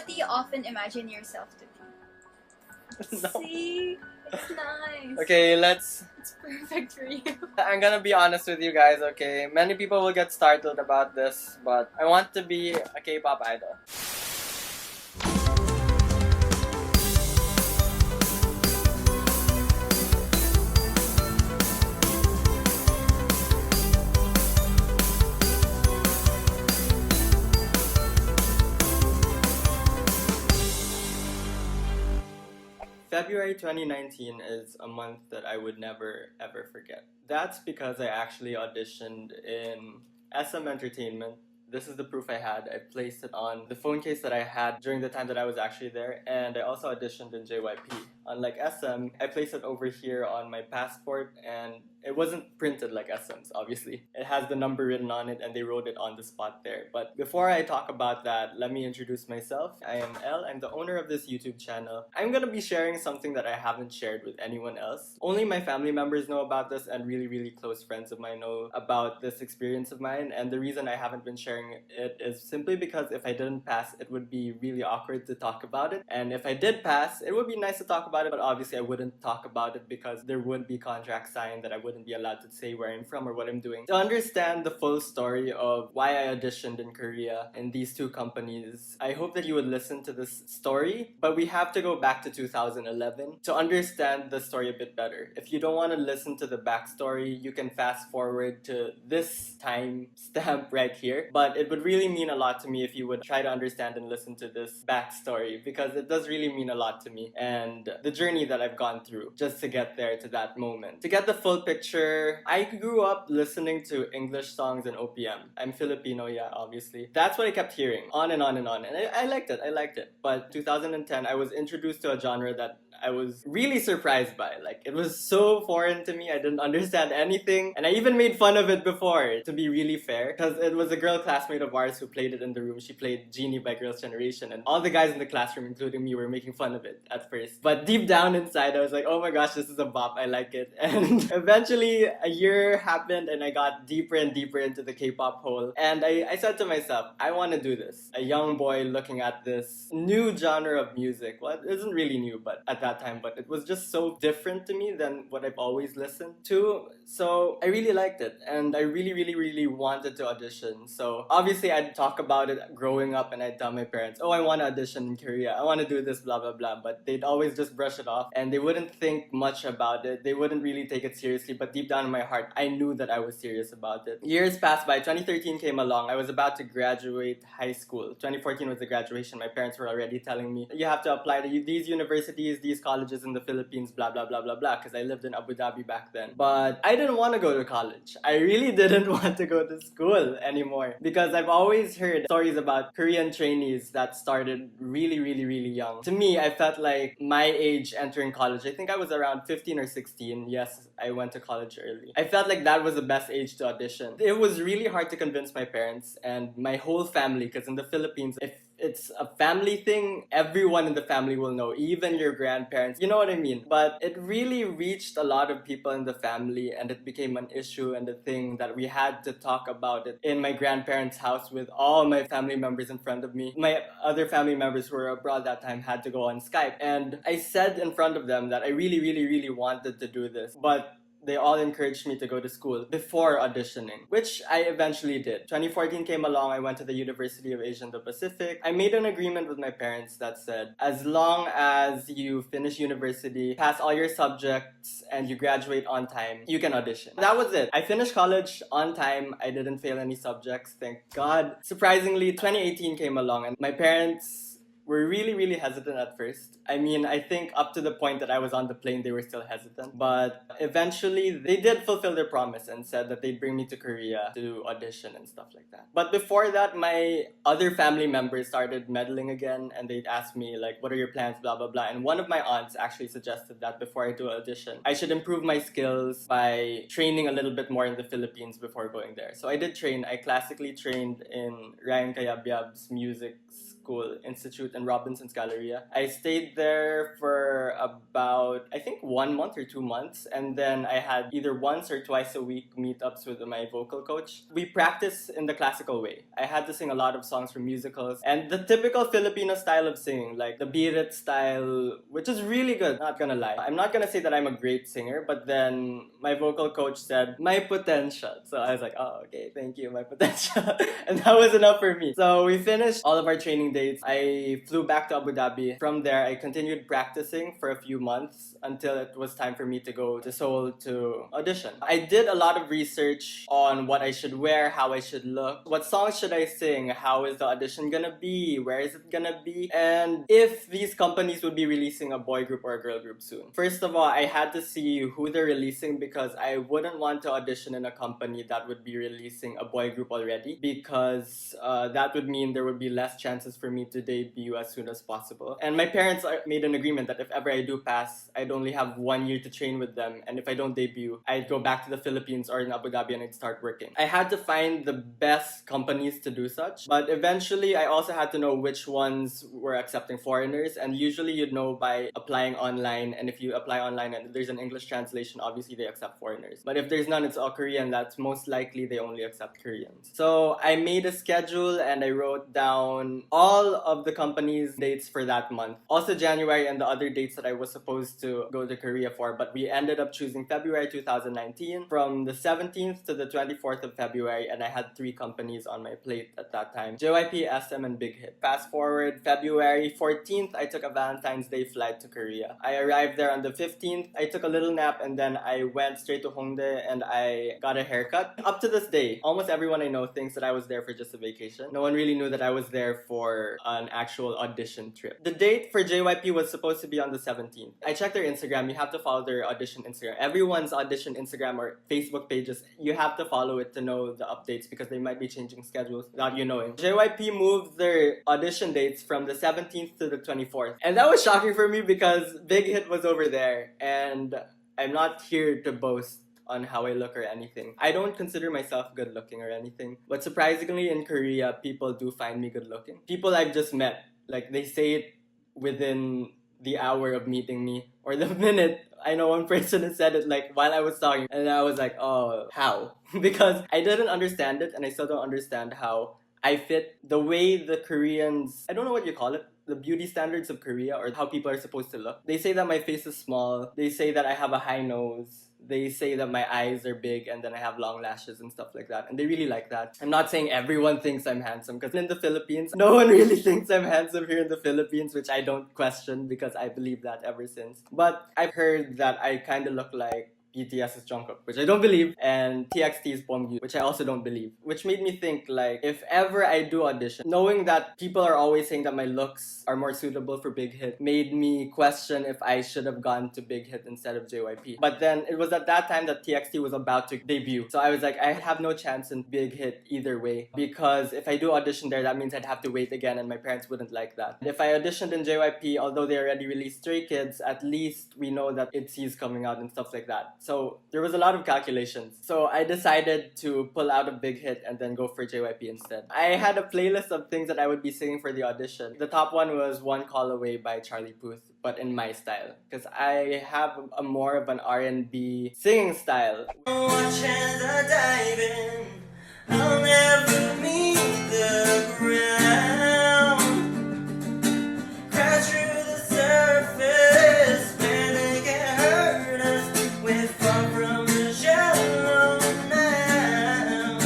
What do you often imagine yourself to be? No. See? It's nice. Okay, It's perfect for you. I'm gonna be honest with you guys, okay? Many people will get startled about this, but I want to be a K-pop idol. February 2019 is a month that I would never ever forget. That's because I actually auditioned in SM Entertainment. This is the proof I had. I placed it on the phone case that I had during the time that I was actually there, and I also auditioned in JYP. Unlike SM, I placed it over here on my passport, and it wasn't printed like SM's, obviously. It has the number written on it, and they wrote it on the spot there. But before I talk about that, let me introduce myself. I am Elle. I'm the owner of this YouTube channel. I'm gonna be sharing something that I haven't shared with anyone else. Only my family members know about this, and really, really close friends of mine know about this experience of mine. And the reason I haven't been sharing it is simply because if I didn't pass, it would be really awkward to talk about it. And if I did pass, it would be nice to talk about it, but obviously I wouldn't talk about it because there would be contracts signed that I wouldn't be allowed to say where I'm from or what I'm doing. To understand the full story of why I auditioned in Korea in these two companies, I hope that you would listen to this story, but we have to go back to 2011 to understand the story a bit better. If you don't want to listen to the backstory, you can fast forward to this time stamp right here, but it would really mean a lot to me if you would try to understand and listen to this backstory, because it does really mean a lot to me and the journey that I've gone through just to get there to that moment. To get the full picture, I grew up listening to English songs and OPM. I'm Filipino, yeah, obviously. That's what I kept hearing on and on and on, and I liked it. But 2010, I was introduced to a genre that I was really surprised by. Like, it was so foreign to me. I didn't understand anything. And I even made fun of it before, to be really fair. Because it was a girl classmate of ours who played it in the room. She played Genie by Girls' Generation. And all the guys in the classroom, including me, were making fun of it at first. But deep down inside, I was like, oh my gosh, this is a bop. I like it. And eventually, a year happened and I got deeper and deeper into the K-pop hole. And I said to myself, I want to do this. A young boy looking at this new genre of music. Well, it isn't really new, but at that time, but it was just so different to me than what I've always listened to. So I really liked it, and I really wanted to audition. So obviously I'd talk about it growing up, and I'd tell my parents, oh, I want to audition in Korea, I want to do this, blah blah blah, but they'd always just brush it off and they wouldn't think much about it. They wouldn't really take it seriously, but deep down in my heart, I knew that I was serious about it. Years passed by. 2013 came along. I was about to graduate high school. 2014 was the graduation. My parents were already telling me, you have to apply to these universities, these colleges in the Philippines, blah blah blah blah blah, because I lived in Abu Dhabi back then. But I didn't want to go to college. I really didn't want to go to school anymore, because I've always heard stories about Korean trainees that started really young. To me, I felt like my age entering college, I think I was around 15 or 16. Yes, I went to college early. I felt like that was the best age to audition. It was really hard to convince my parents and my whole family, because in the Philippines, if it's a family thing, everyone in the family will know, even your grandparents. You know what I mean? But it really reached a lot of people in the family, and it became an issue and a thing that we had to talk about it in my grandparents' house with all my family members in front of me. My other family members who were abroad that time had to go on Skype, and I said in front of them that I really wanted to do this, but they all encouraged me to go to school before auditioning, which I eventually did. 2014 came along, I went to the University of Asia and the Pacific. I made an agreement with my parents that said, as long as you finish university, pass all your subjects, and you graduate on time, you can audition. That was it. I finished college on time. I didn't fail any subjects, thank God. Surprisingly, 2018 came along, and my parents were really hesitant at first. I mean, I think up to the point that I was on the plane, they were still hesitant. But eventually, they did fulfill their promise and said that they'd bring me to Korea to audition and stuff like that. But before that, my other family members started meddling again, and they'd ask me, like, what are your plans, blah blah blah. And one of my aunts actually suggested that before I do an audition, I should improve my skills by training a little bit more in the Philippines before going there. So I did train. I classically trained in Ryan Cayabyab's music school institute in Robinson's Galleria. I stayed there for about, I think, 1 month or 2 months, and then I had either once or twice a week meetups with my vocal coach. We practice in the classical way. I had to sing a lot of songs from musicals, and the typical Filipino style of singing, like the beat it style, which is really good, not gonna lie. I'm not gonna say that I'm a great singer, but then my vocal coach said, my potential. So I was like, oh, okay, thank you, my potential. And that was enough for me. So we finished all of our training dates. I flew back to Abu Dhabi. From there, I continued practicing for a few months until it was time for me to go to Seoul to audition. I did a lot of research on what I should wear, how I should look, what songs should I sing, how is the audition gonna be, where is it gonna be, and if these companies would be releasing a boy group or a girl group soon. First of all, I had to see who they're releasing because I wouldn't want to audition in a company that would be releasing a boy group already, because that would mean there would be less chances for me to debut as soon as possible. And my parents made an agreement that if ever I do pass, I'd only have 1 year to train with them, and if I don't debut, I'd go back to the Philippines or in Abu Dhabi and I'd start working. I had to find the best companies to do such, but eventually I also had to know which ones were accepting foreigners, and usually you'd know by applying online, and if you apply online and there's an English translation, obviously they accept foreigners. But if there's none, it's all Korean, that's most likely they only accept Koreans. So I made a schedule and I wrote down all of the company's dates for that month. Also January and the other dates that I was supposed to go to Korea for, but we ended up choosing February 2019 from the 17th to the 24th of February, and I had 3 companies on my plate at that time: JYP, SM, and Big Hit. Fast forward, February 14th, I took a Valentine's Day flight to Korea. I arrived there on the 15th, I took a little nap, and then I went straight to Hongdae and I got a haircut. Up to this day, almost everyone I know thinks that I was there for just a vacation. No one really knew that I was there for an actual audition trip. The date for JYP was supposed to be on the 17th. I checked their Instagram. You have to follow their audition Instagram. Everyone's audition Instagram or Facebook pages, you have to follow it to know the updates because they might be changing schedules without you knowing. JYP moved their audition dates from the 17th to the 24th. And that was shocking for me because Big Hit was over there, and I'm not here to boast on how I look or anything. I don't consider myself good looking or anything, but surprisingly in Korea, people do find me good looking. People I've just met, like they say it within the hour of meeting me or the minute. I know one person has said it like while I was talking, and I was like, oh, how? Because I didn't understand it, and I still don't understand how I fit the way the Koreans, I don't know what you call it, the beauty standards of Korea or how people are supposed to look. They say that my face is small. They say that I have a high nose. They say that my eyes are big and then I have long lashes and stuff like that. And they really like that. I'm not saying everyone thinks I'm handsome, because in the Philippines, no one really thinks I'm handsome here in the Philippines, which I don't question because I believe that ever since. But I've heard that I kind of look like BTS's Jungkook, which I don't believe, and TXT's Bongyu, which I also don't believe. Which made me think, like, if ever I do audition, knowing that people are always saying that my looks are more suitable for Big Hit, made me question if I should have gone to Big Hit instead of JYP. But then it was at that time that TXT was about to debut. So I was like, I have no chance in Big Hit either way, because if I do audition there, that means I'd have to wait again, and my parents wouldn't like that. If I auditioned in JYP, although they already released Stray Kids, at least we know that ITZY's coming out and stuff like that. So there was a lot of calculations. So I decided to pull out a Big Hit and then go for JYP instead. I had a playlist of things that I would be singing for the audition. The top one was One Call Away by Charlie Puth, but in my style, because I have a more of an R&B singing style. Watch as I dive in, I'll never meet the ground. Crash through the surface where they can hurt us. We're far from the shallow now.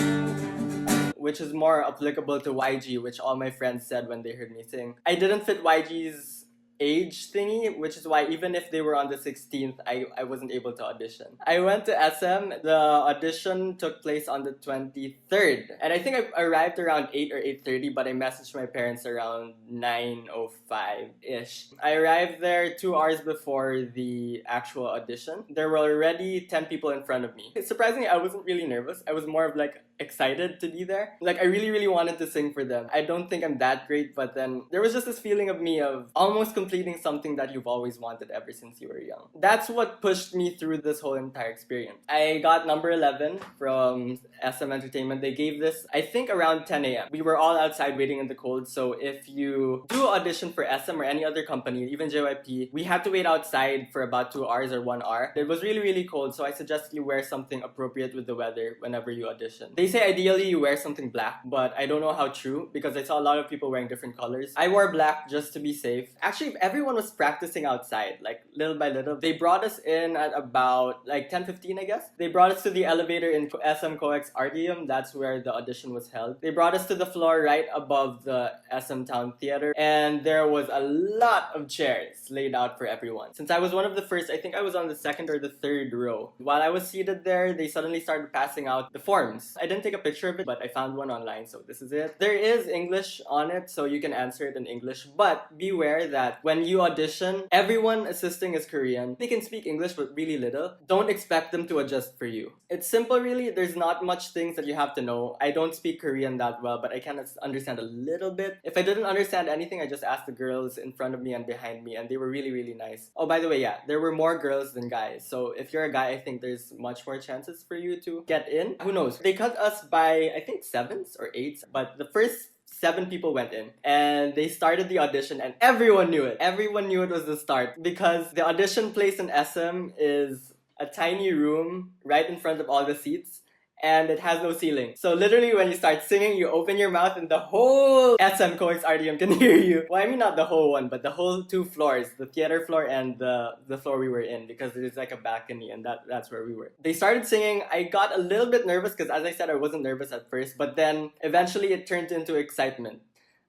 Which is more applicable to YG, which all my friends said when they heard me sing. I didn't fit YG's age thingy, which is why even if they were on the 16th, I wasn't able to audition. I went to SM. The audition took place on the 23rd. And I think I arrived around 8 or 8:30, but I messaged my parents around 9:05-ish. I arrived there 2 hours before the actual audition. There were already 10 people in front of me. Surprisingly, I wasn't really nervous. I was more of like excited to be there. Like, I really, really wanted to sing for them. I don't think I'm that great, but then there was just this feeling of me of almost completing something that you've always wanted ever since you were young. That's what pushed me through this whole entire experience. I got number 11 from SM Entertainment. They gave this, I think, around 10 a.m. We were all outside waiting in the cold, so if you do audition for SM or any other company, even JYP, we had to wait outside for about 2 hours or 1 hour. It was really, really cold, so I suggest you wear something appropriate with the weather whenever you audition. They say ideally you wear something black, but I don't know how true because I saw a lot of people wearing different colors. I wore black just to be safe. Actually, everyone was practicing outside, like little by little. They brought us in at about like 10:15, I guess. They brought us to the elevator in SM Coex Artium. That's where the audition was held. They brought us to the floor right above the SM Town Theater, and there was a lot of chairs laid out for everyone. Since I was one of the first, I think I was on the second or the third row. While I was seated there, they suddenly started passing out the forms. I didn't take a picture of it, but I found one online, so this is it. There is English on it, so you can answer it in English, but beware that when you audition, everyone assisting is Korean. They can speak English, but really little. Don't expect them to adjust for you. It's simple, really. There's not much things that you have to know. I don't speak Korean that well, but I can understand a little bit. If I didn't understand anything, I just asked the girls in front of me and behind me, and they were really, really nice. Oh, by the way, yeah, there were more girls than guys, so if you're a guy, I think there's much more chances for you to get in. Who knows? They cut us by, I think, 7s or 8s, but the first 7 people went in and they started the audition and everyone knew it. Everyone knew it was the start because the audition place in SM is a tiny room right in front of all the seats. And it has no ceiling. So literally when you start singing, you open your mouth and the whole SM Coex Artium can hear you. Well, I mean not the whole one, but the whole 2 floors, the theater floor and the floor we were in, because it is like a balcony and that's where we were. They started singing. I got a little bit nervous because, as I said, I wasn't nervous at first, but then eventually it turned into excitement.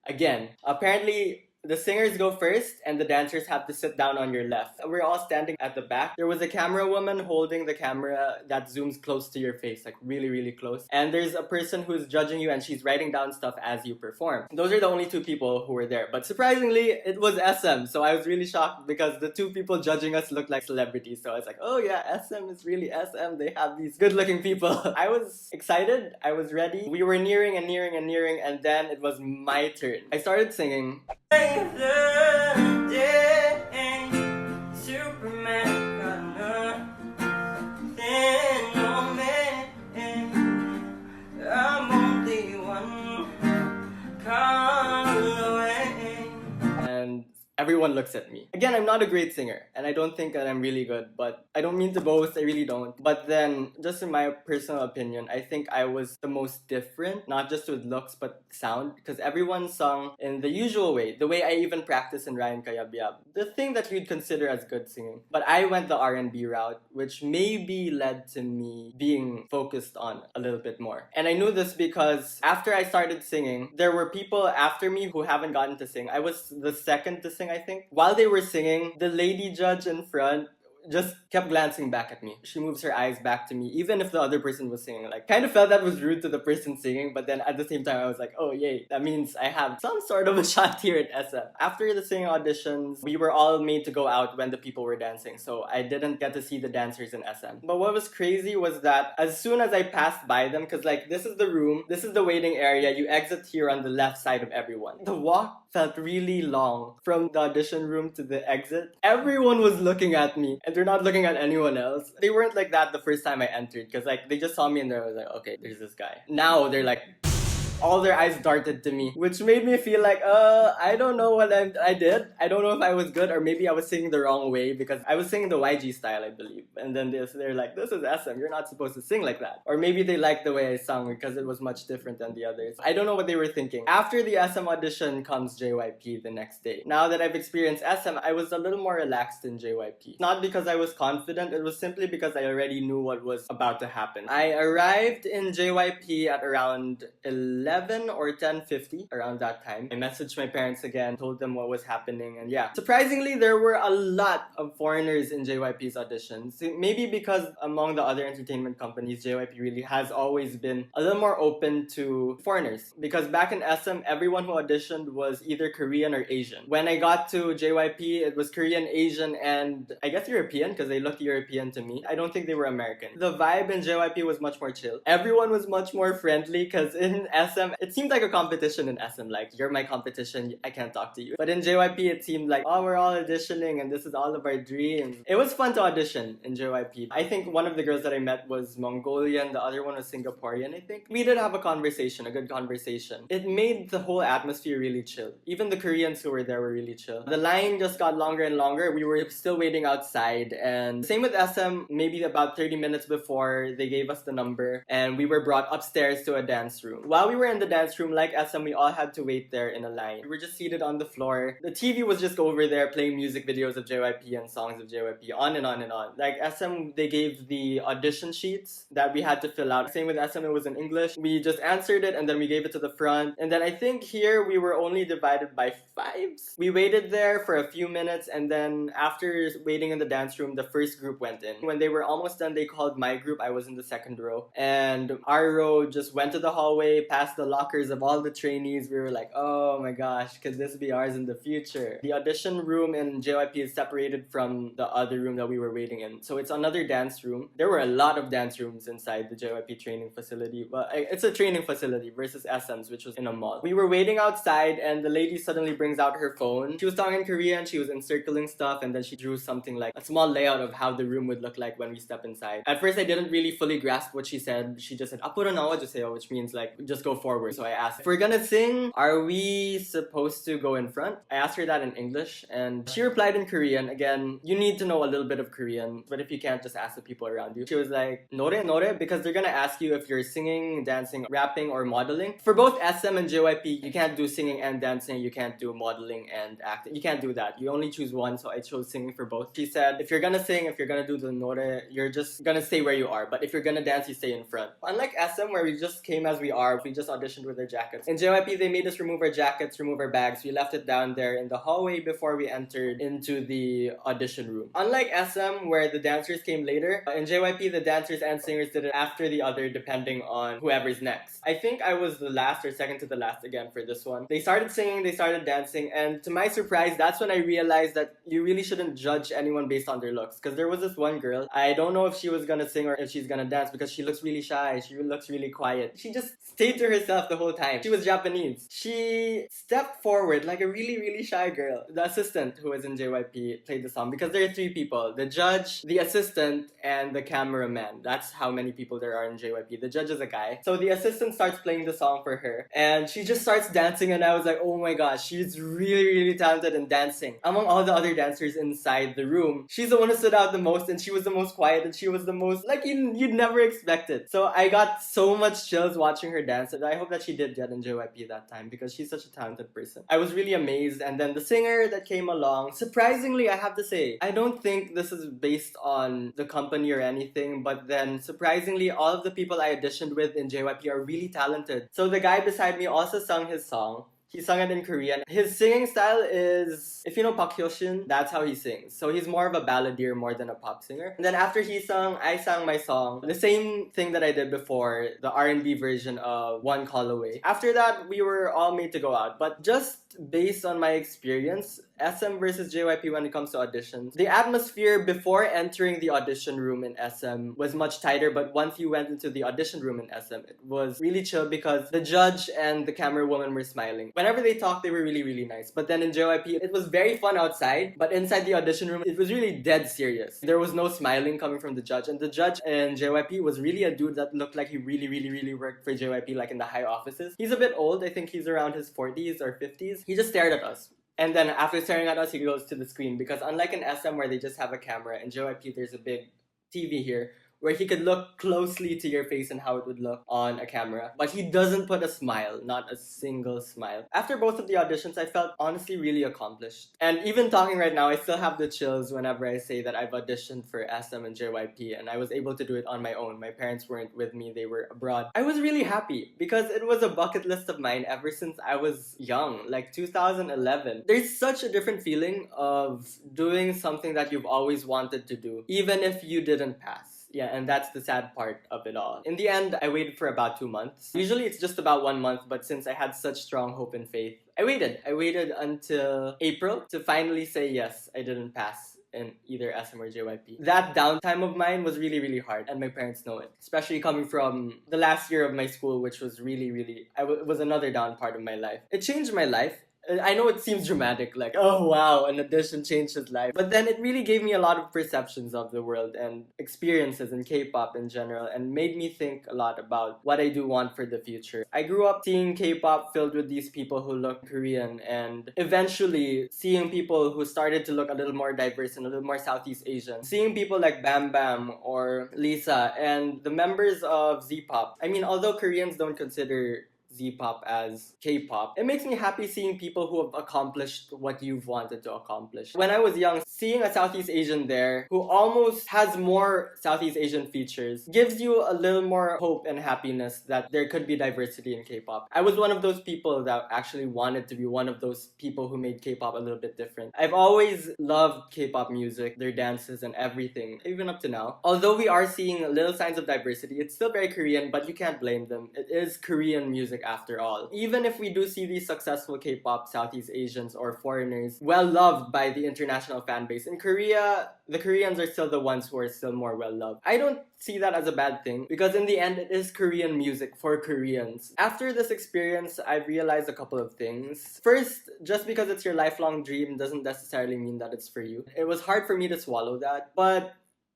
Again, apparently the singers go first and the dancers have to sit down on your left. We're all standing at the back. There was a camera woman holding the camera that zooms close to your face, like really, really close. And there's a person who's judging you and she's writing down stuff as you perform. Those are the only 2 people who were there. But surprisingly, it was SM. So I was really shocked because the 2 people judging us looked like celebrities. So I was like, oh yeah, SM is really SM. They have these good looking people. I was excited. I was ready. We were nearing and nearing and nearing, and then it was my turn. I started singing. And everyone looks at me. Again, I'm not a great singer, and I don't think that I'm really good, but I don't mean to boast, I really don't. But then, just in my personal opinion, I think I was the most different, not just with looks, but sound, because everyone sung in the usual way, the way I even practice in Ryan Kayabyab, the thing that you'd consider as good singing. But I went the R&B route, which maybe led to me being focused on a little bit more. And I knew this because after I started singing, there were people after me who haven't gotten to sing. I was the second to sing, I think. While they were singing, the lady judge in front just kept glancing back at me. She moves her eyes back to me, even if the other person was singing. Like, kind of felt that was rude to the person singing, but then at the same time, I was like, oh yay, that means I have some sort of a shot here at SM. After the singing auditions, we were all made to go out when the people were dancing, so I didn't get to see the dancers in SM. But what was crazy was that as soon as I passed by them, because like, this is the room, this is the waiting area, you exit here on the left side of everyone. The walk felt really long from the audition room to the exit. Everyone was looking at me and they're not looking at anyone else. They weren't like that the first time I entered because like they just saw me and they was like, okay, there's this guy. Now they're like, all their eyes darted to me, which made me feel like, I don't know what I did. I don't know if I was good or maybe I was singing the wrong way because I was singing the YG style, I believe. And then they're like, this is SM, you're not supposed to sing like that. Or maybe they liked the way I sung because it was much different than the others. I don't know what they were thinking. After the SM audition comes JYP the next day. Now that I've experienced SM, I was a little more relaxed in JYP. Not because I was confident, it was simply because I already knew what was about to happen. I arrived in JYP at around 11 11 or 10:50 around that time. I messaged my parents again, told them what was happening, and yeah. Surprisingly, there were a lot of foreigners in JYP's auditions. Maybe because among the other entertainment companies, JYP really has always been a little more open to foreigners. Because back in SM, everyone who auditioned was either Korean or Asian. When I got to JYP, it was Korean, Asian, and I guess European, because they looked European to me. I don't think they were American. The vibe in JYP was much more chill. Everyone was much more friendly, because in SM, it seemed like a competition in SM. Like, you're my competition, I can't talk to you. But in JYP, it seemed like, oh, we're all auditioning, and this is all of our dreams. It was fun to audition in JYP. I think one of the girls that I met was Mongolian, the other one was Singaporean, I think. We did have a conversation, a good conversation. It made the whole atmosphere really chill. Even the Koreans who were there were really chill. The line just got longer and longer. We were still waiting outside, and same with SM, maybe about 30 minutes before they gave us the number, and we were brought upstairs to a dance room. While we were in the dance room, like SM, we all had to wait there in a line. We were just seated on the floor. The TV was just over there playing music videos of JYP and songs of JYP, on and on and on. Like SM, they gave the audition sheets that we had to fill out. Same with SM, it was in English. We just answered it and then we gave it to the front. And then I think here we were only divided by fives. We waited there for a few minutes, and then after waiting in the dance room, the first group went in. When they were almost done, they called my group. I was in the second row. And our row just went to the hallway, past the lockers of all the trainees. We were like, oh my gosh, could this be ours in the future? The audition room in JYP is separated from the other room that we were waiting in. So it's another dance room. There were a lot of dance rooms inside the JYP training facility. But it's a training facility versus SM's, which was in a mall. We were waiting outside, and the lady suddenly brings out her phone. She was talking in Korean, she was encircling stuff, and then she drew something like a small layout of how the room would look like when we step inside. At first, I didn't really fully grasp what she said. She just said, "앞으로 나와주세요," which means like, just go forward. So I asked, if we're gonna sing, are we supposed to go in front? I asked her that in English, and she replied in Korean. Again, you need to know a little bit of Korean, but if you can't, just ask the people around you. She was like, 노래, 노래, because they're gonna ask you if you're singing, dancing, rapping, or modeling. For both SM and JYP, you can't do singing and dancing. You can't do modeling and acting. You can't do that. You only choose one, so I chose singing for both. She said, if you're gonna sing, if you're gonna do the 노래, you're just gonna stay where you are. But if you're gonna dance, you stay in front. Unlike SM, where we just came as we are, we just auditioned with our jackets. In JYP, they made us remove our jackets, remove our bags. We left it down there in the hallway before we entered into the audition room. Unlike SM, where the dancers came later, in JYP, the dancers and singers did it after the other, depending on whoever's next. I think I was the last or second to the last again for this one. They started singing, they started dancing, and to my surprise, that's when I realized that you really shouldn't judge anyone based on their looks. Because there was this one girl, I don't know if she was gonna sing or if she's gonna dance, because she looks really shy, she looks really quiet. She just stayed to herself the whole time. She was Japanese. She stepped forward like a really, really shy girl. The assistant who was in JYP played the song, because there are three people: the judge, the assistant, and the cameraman. That's how many people there are in JYP. The judge is a guy. So the assistant starts playing the song for her, and she just starts dancing, and I was like, oh my gosh, she's really, really talented in dancing. Among all the other dancers inside the room, she's the one who stood out the most, and she was the most quiet, and she was the most, like, you'd never expect it. So I got so much chills watching her dance, and I hope that she did get in JYP that time, because she's such a talented person. I was really amazed. And then the singer that came along, surprisingly, I have to say, I don't think this is based on the company or anything, but then surprisingly, all of the people I auditioned with in JYP are really talented. So the guy beside me also sung his song. He sung it in Korean. His singing style is, if you know Park Hyo-shin, that's how he sings. So he's more of a balladeer more than a pop singer. And then after he sung, I sang my song. The same thing that I did before, the R&B version of One Call Away. After that, we were all made to go out. But just based on my experience, SM versus JYP when it comes to auditions, the atmosphere before entering the audition room in SM was much tighter, but once you went into the audition room in SM, it was really chill because the judge and the camera woman were smiling. Whenever they talked, they were really, really nice. But then in JYP, it was very fun outside, but inside the audition room, it was really dead serious. There was no smiling coming from the judge, and the judge in JYP was really a dude that looked like he really, really, really worked for JYP, like in the high offices. He's a bit old. I think he's around his 40s or 50s. He just stared at us. And then after staring at us, he goes to the screen, because unlike in SM where they just have a camera, in JYP there's a big TV here where he could look closely to your face and how it would look on a camera. But he doesn't put a smile, not a single smile. After both of the auditions, I felt honestly really accomplished. And even talking right now, I still have the chills whenever I say that I've auditioned for SM and JYP, and I was able to do it on my own. My parents weren't with me, they were abroad. I was really happy because it was a bucket list of mine ever since I was young, like 2011. There's such a different feeling of doing something that you've always wanted to do, even if you didn't pass. Yeah, and that's the sad part of it all. In the end, I waited for about 2 months. Usually it's just about 1 month, but since I had such strong hope and faith, I waited. I waited until April to finally say yes, I didn't pass in either SM or JYP. That downtime of mine was really, really hard, and my parents know it. Especially coming from the last year of my school, which was really, really, it was another down part of my life. It changed my life. I know it seems dramatic, like, oh wow, an audition changed his life. But then it really gave me a lot of perceptions of the world and experiences in K-pop in general, and made me think a lot about what I do want for the future. I grew up seeing K-pop filled with these people who look Korean, and eventually seeing people who started to look a little more diverse and a little more Southeast Asian. Seeing people like Bam Bam or Lisa and the members of Z-pop. I mean, although Koreans don't consider Z-pop as K-pop, it makes me happy seeing people who have accomplished what you've wanted to accomplish. When I was young, seeing a Southeast Asian there who almost has more Southeast Asian features gives you a little more hope and happiness that there could be diversity in K-pop. I was one of those people that actually wanted to be one of those people who made K-pop a little bit different. I've always loved K-pop music, their dances and everything, even up to now. Although we are seeing little signs of diversity, it's still very Korean, but you can't blame them. It is Korean music after all. Even if we do see these successful K-pop Southeast Asians or foreigners well loved by the international fan base, in Korea, the Koreans are still the ones who are still more well loved. I don't see that as a bad thing because in the end, it is Korean music for Koreans. After this experience, I've realized a couple of things. First, just because it's your lifelong dream doesn't necessarily mean that it's for you. It was hard for me to swallow that, but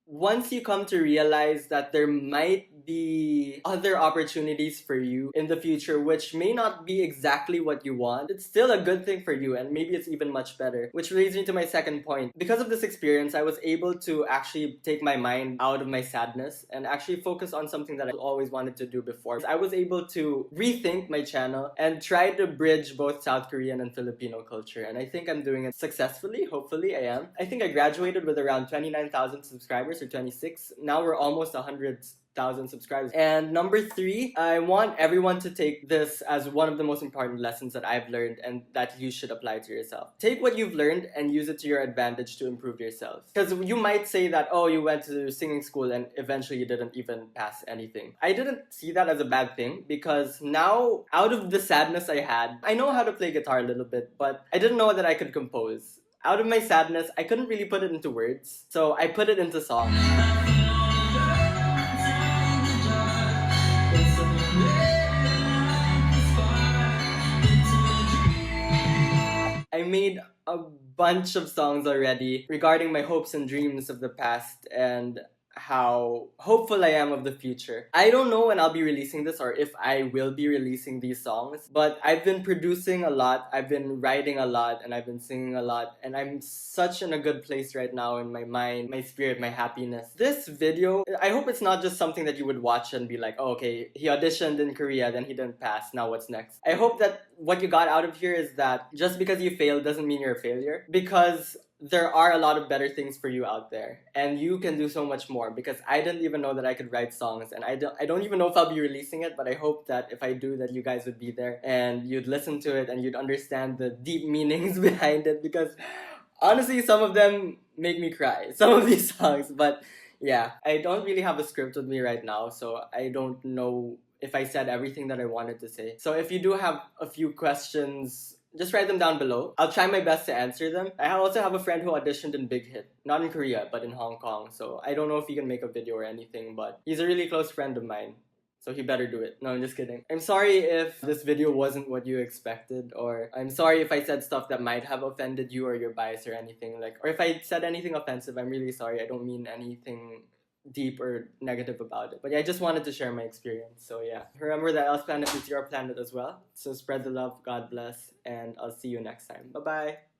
once you come to realize that there might be other opportunities for you in the future which may not be exactly what you want, it's still a good thing for you, and maybe it's even much better. Which leads me to my second point. Because of this experience, I was able to actually take my mind out of my sadness and actually focus on something that I always wanted to do before. I was able to rethink my channel and try to bridge both South Korean and Filipino culture, and I think I'm doing it successfully. Hopefully I am. I think I graduated with around 29,000 subscribers or 26. Now we're almost 100,000 subscribers. And number 3, I want everyone to take this as one of the most important lessons that I've learned and that you should apply to yourself. Take what you've learned and use it to your advantage to improve yourself. Because you might say that, oh, you went to singing school and eventually you didn't even pass anything. I didn't see that as a bad thing because now, out of the sadness I had, I know how to play guitar a little bit, but I didn't know that I could compose. Out of my sadness, I couldn't really put it into words, so I put it into songs. I made a bunch of songs already regarding my hopes and dreams of the past and how hopeful I am of the future. I don't know when I'll be releasing this or if I will be releasing these songs, but I've been producing a lot, I've been writing a lot, and I've been singing a lot, and I'm such in a good place right now in my mind, my spirit, my happiness. This video, I hope it's not just something that you would watch and be like, oh, okay, he auditioned in Korea, then he didn't pass, now what's next? I hope that what you got out of here is that just because you failed doesn't mean you're a failure, because there are a lot of better things for you out there, and you can do so much more. Because I didn't even know that I could write songs, and I don't even know if I'll be releasing it, but I hope that if I do, that you guys would be there and you'd listen to it and you'd understand the deep meanings behind it, because honestly, some of them make me cry, some of these songs. But yeah, I don't really have a script with me right now, so I don't know if I said everything that I wanted to say. So if you do have a few questions, just write them down below. I'll try my best to answer them. I also have a friend who auditioned in Big Hit. Not in Korea, but in Hong Kong. So I don't know if he can make a video or anything, but he's a really close friend of mine. So he better do it. No, I'm just kidding. I'm sorry if this video wasn't what you expected, or I'm sorry if I said stuff that might have offended you or your bias or anything. Or if I said anything offensive, I'm really sorry. I don't mean anything deep or negative about it. But yeah, I just wanted to share my experience. So yeah, remember that Else Planet is your planet as well. So spread the love, God bless, and I'll see you next time. Bye-bye.